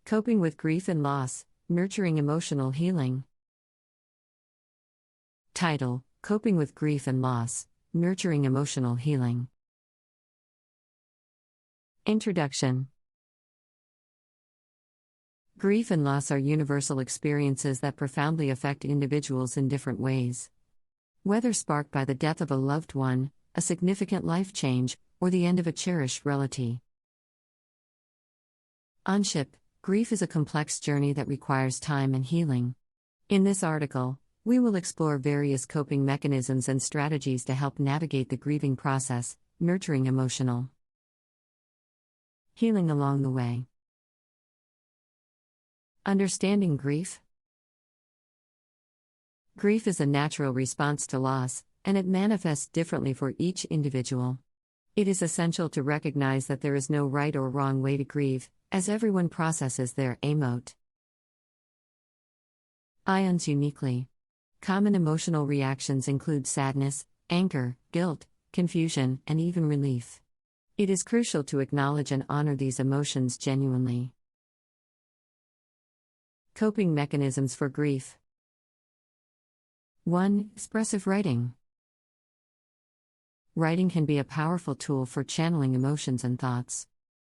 Coping with Grief and Loss, Nurturing Emotional Healing. Title: Coping with Grief and Loss, Nurturing Emotional Healing. Introduction. Grief and loss are universal experiences that profoundly affect individuals in different ways. Whether sparked by the death of a loved one, a significant life change, or the end of a cherished relative. Onship, grief is a complex journey that requires time and healing. In this article, we will explore various coping mechanisms and strategies to help navigate the grieving process, nurturing emotional healing along the way. Understanding grief. Grief is a natural response to loss, and it manifests differently for each individual. It is essential to recognize that there is no right or wrong way to grieve, as everyone processes their emote ions uniquely. Common emotional reactions include sadness, anger, guilt, confusion, and even relief. It is crucial to acknowledge and honor these emotions genuinely. Coping mechanisms for grief. 1. Expressive writing. Writing can be a powerful tool for channeling emotions and thoughts.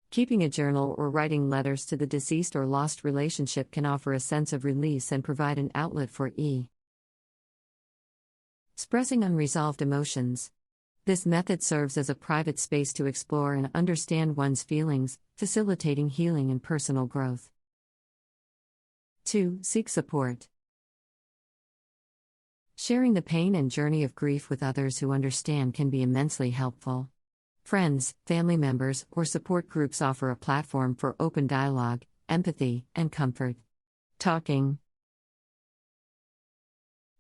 Keeping a journal or writing letters to the deceased or lost relationship can offer a sense of release and provide an outlet for expressing unresolved emotions. This method serves as a private space to explore and understand one's feelings, facilitating healing and personal growth. 2. Seek support. Sharing the pain and journey of grief with others who understand can be immensely helpful. Friends, family members, or support groups offer a platform for open dialogue, empathy, and comfort. Talking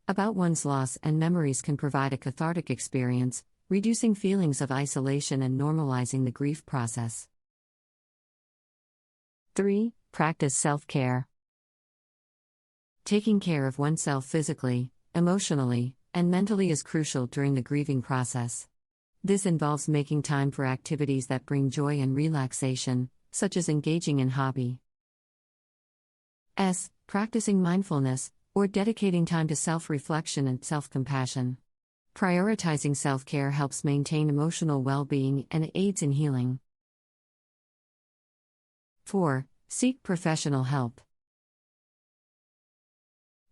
about one's loss and memories can provide a cathartic experience, reducing feelings of isolation and normalizing the grief process. 3. Practice self-care. Taking care of oneself physically, emotionally, and mentally is crucial during the grieving process. This involves making time for activities that bring joy and relaxation, such as engaging in hobbies, practicing mindfulness, or dedicating time to self-reflection and self-compassion. Prioritizing self-care helps maintain emotional well-being and aids in healing. 4. Seek professional help.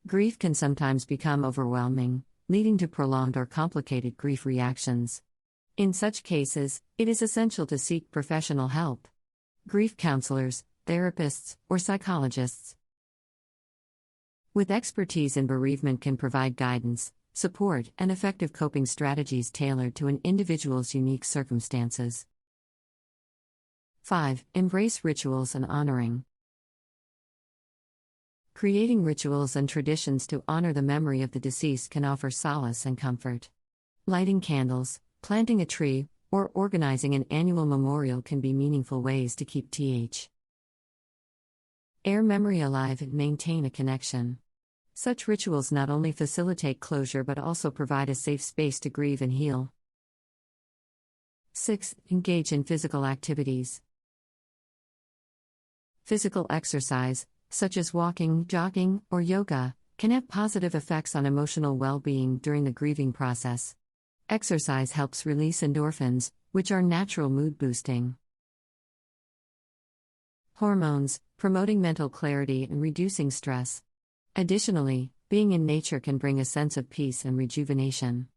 Grief can sometimes become overwhelming, leading to prolonged or complicated grief reactions. In such cases, it is essential to seek professional help. Grief counselors, therapists, or psychologists with expertise in bereavement can provide guidance, support, and effective coping strategies tailored to an individual's unique circumstances. 5. Embrace rituals and honoring. Creating rituals and traditions to honor the memory of the deceased can offer solace and comfort. Lighting candles, planting a tree, or organizing an annual memorial can be meaningful ways to keep their memory alive and maintain a connection. Such rituals not only facilitate closure but also provide a safe space to grieve and heal. 6. Engage in physical activities. Physical exercise, such as walking, jogging, or yoga, can have positive effects on emotional well-being during the grieving process. Exercise helps release endorphins, which are natural mood-boosting hormones, promoting mental clarity and reducing stress. Additionally, being in nature can bring a sense of peace and rejuvenation.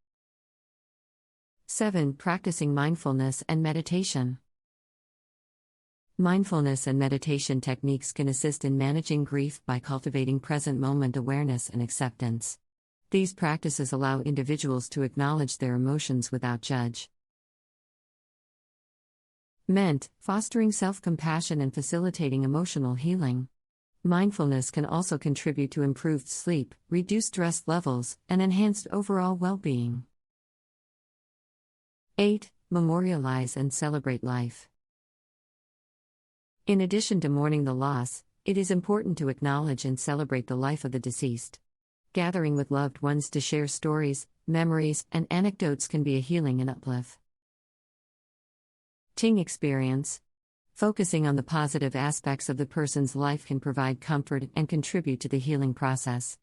7. Practicing mindfulness and meditation. Mindfulness and meditation techniques can assist in managing grief by cultivating present moment awareness and acceptance. These practices allow individuals to acknowledge their emotions without judgment, fostering self-compassion and facilitating emotional healing. Mindfulness can also contribute to improved sleep, reduced stress levels, and enhanced overall well-being. 8. Memorialize and celebrate life. In addition to mourning the loss, it is important to acknowledge and celebrate the life of the deceased. Gathering with loved ones to share stories, memories, and anecdotes can be a healing and uplifting experience. Focusing on the positive aspects of the person's life can provide comfort and contribute to the healing process.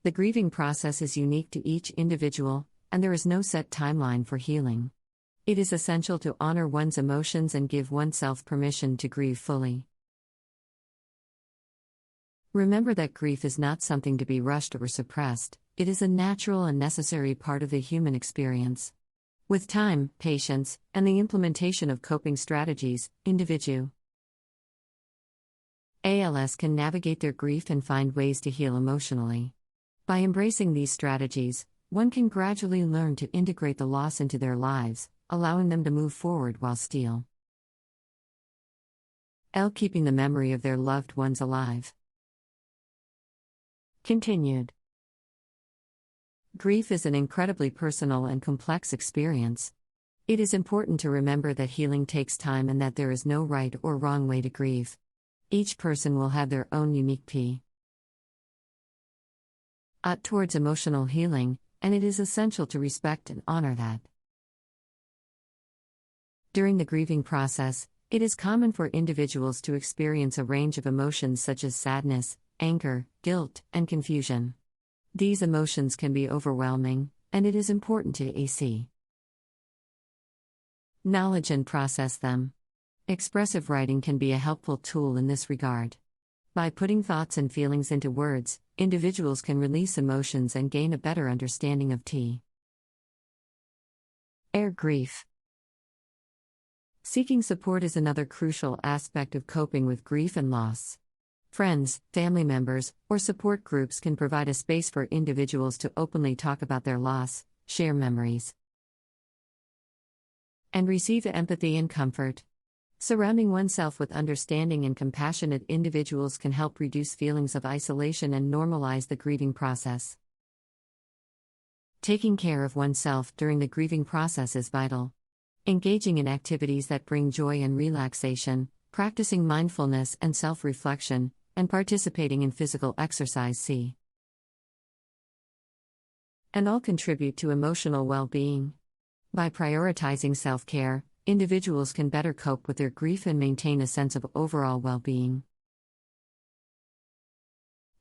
The grieving process is unique to each individual, and there is no set timeline for healing. It is essential to honor one's emotions and give oneself permission to grieve fully. Remember that grief is not something to be rushed or suppressed, it is a natural and necessary part of the human experience. With time, patience, and the implementation of coping strategies, ALS can navigate their grief and find ways to heal emotionally. By embracing these strategies, one can gradually learn to integrate the loss into their lives, allowing them to move forward while still keeping the memory of their loved ones alive. Continued. Grief is an incredibly personal and complex experience. It is important to remember that healing takes time and that there is no right or wrong way to grieve. Each person will have their own unique path towards emotional healing, and it is essential to respect and honor that. During the grieving process, it is common for individuals to experience a range of emotions such as sadness, anger, guilt, and confusion. These emotions can be overwhelming, and it is important to acknowledge and process them. Expressive writing can be a helpful tool in this regard. By putting thoughts and feelings into words, individuals can release emotions and gain a better understanding of grief. Seeking support is another crucial aspect of coping with grief and loss. Friends, family members, or support groups can provide a space for individuals to openly talk about their loss, share memories, and receive empathy and comfort. Surrounding oneself with understanding and compassionate individuals can help reduce feelings of isolation and normalize the grieving process. Taking care of oneself during the grieving process is vital. Engaging in activities that bring joy and relaxation, practicing mindfulness and self-reflection, and participating in physical exercise and all contribute to emotional well-being. By prioritizing self-care, individuals can better cope with their grief and maintain a sense of overall well-being.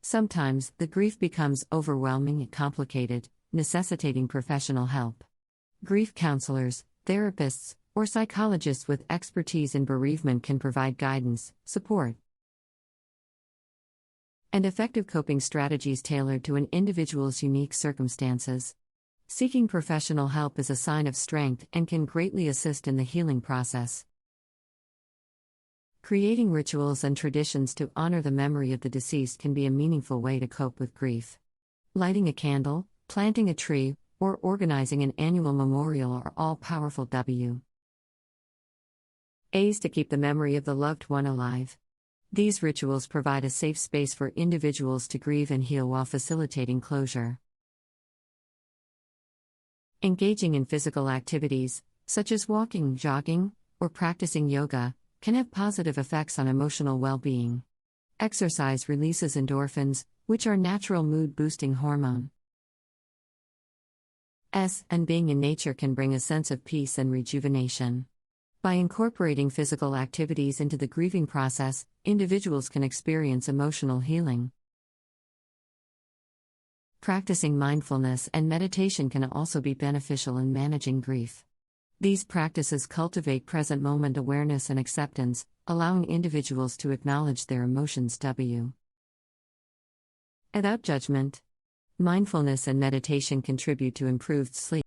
Sometimes, the grief becomes overwhelming and complicated, necessitating professional help. Grief counselors, therapists, or psychologists with expertise in bereavement can provide guidance, support, and effective coping strategies tailored to an individual's unique circumstances. Seeking professional help is a sign of strength and can greatly assist in the healing process. Creating rituals and traditions to honor the memory of the deceased can be a meaningful way to cope with grief. Lighting a candle, planting a tree, or organizing an annual memorial are all powerful ways to keep the memory of the loved one alive. These rituals provide a safe space for individuals to grieve and heal while facilitating closure. Engaging in physical activities, such as walking, jogging, or practicing yoga, can have positive effects on emotional well-being. Exercise releases endorphins, which are natural mood-boosting hormones. And being in nature can bring a sense of peace and rejuvenation. By incorporating physical activities into the grieving process, individuals can experience emotional healing. Practicing mindfulness and meditation can also be beneficial in managing grief. These practices cultivate present moment awareness and acceptance, allowing individuals to acknowledge their emotions without judgment. Mindfulness and meditation contribute to improved sleep.